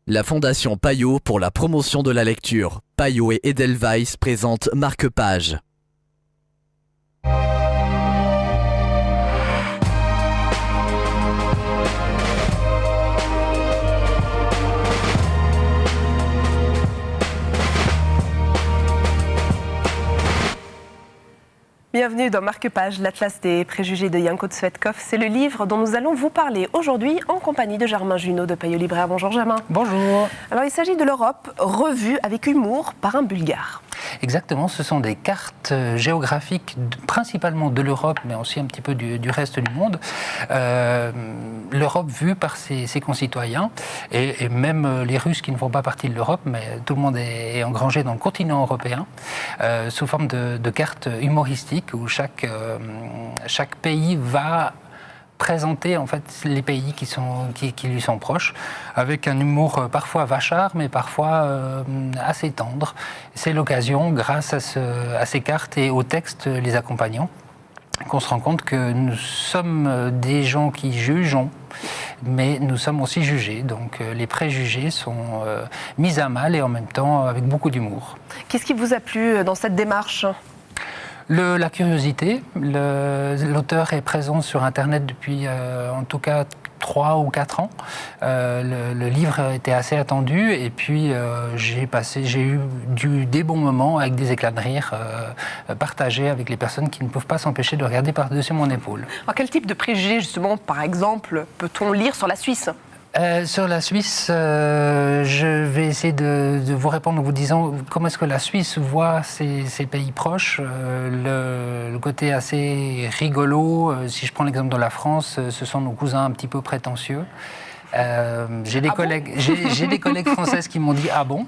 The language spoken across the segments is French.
La Fondation Payot pour la promotion de la lecture. Payot et Edelweiss présentent Marque-Page. Bienvenue dans Marque-Page, l'Atlas des préjugés de Janko Tsvetkov. C'est le livre dont nous allons vous parler aujourd'hui en compagnie de Germain Junot de Payot Libraire. Bonjour Germain. Bonjour. Alors il s'agit de l'Europe revue avec humour par un Bulgare. Exactement, ce sont des cartes géographiques principalement de l'Europe, mais aussi un petit peu du reste du monde. L'Europe vue par ses concitoyens, et même les Russes qui ne font pas partie de l'Europe, mais tout le monde est engrangé dans le continent européen, sous forme de cartes humoristiques où chaque pays va présenter en fait les pays qui lui sont proches, avec un humour parfois vachard, mais parfois assez tendre. C'est l'occasion, grâce à ces cartes et aux textes les accompagnant, qu'on se rend compte que nous sommes des gens qui jugeons, mais nous sommes aussi jugés. Donc les préjugés sont mis à mal et en même temps avec beaucoup d'humour. Qu'est-ce qui vous a plu dans cette démarche ? La curiosité. L'auteur est présent sur Internet depuis en tout cas 3 ou 4 ans. Le livre était assez attendu et puis j'ai eu des bons moments avec des éclats de rire partagés avec les personnes qui ne peuvent pas s'empêcher de regarder par-dessus mon épaule. Alors, quel type de préjugés, justement, par exemple, peut-on lire sur la Suisse ? Sur la Suisse, je vais essayer de vous répondre en vous disant comment est-ce que la Suisse voit ses pays proches. Le côté assez rigolo, si je prends l'exemple de la France, ce sont nos cousins un petit peu prétentieux. J'ai des collègues françaises qui m'ont dit « Ah bon ?»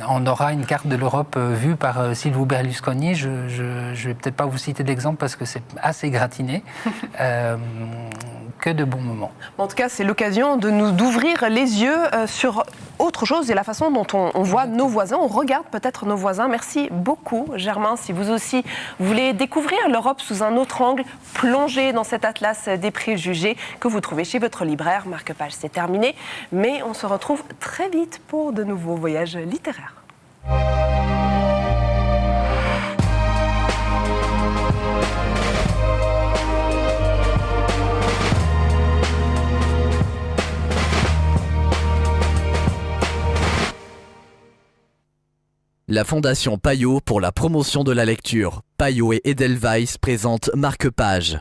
On aura une carte de l'Europe vue par Silvio Berlusconi. Je ne vais peut-être pas vous citer d'exemple parce que c'est assez gratiné. Que de bons moments. En tout cas, c'est l'occasion d'ouvrir les yeux sur autre chose et la façon dont on voit nos voisins, on regarde peut-être nos voisins. Merci beaucoup Germain. Si vous aussi voulez découvrir l'Europe sous un autre angle, plongez dans cet atlas des préjugés que vous trouvez chez votre libraire. Marque-Page, c'est terminé, mais on se retrouve très vite pour de nouveaux voyages littéraires. La Fondation Payot pour la promotion de la lecture. Payot et Edelweiss présentent Marque-Page.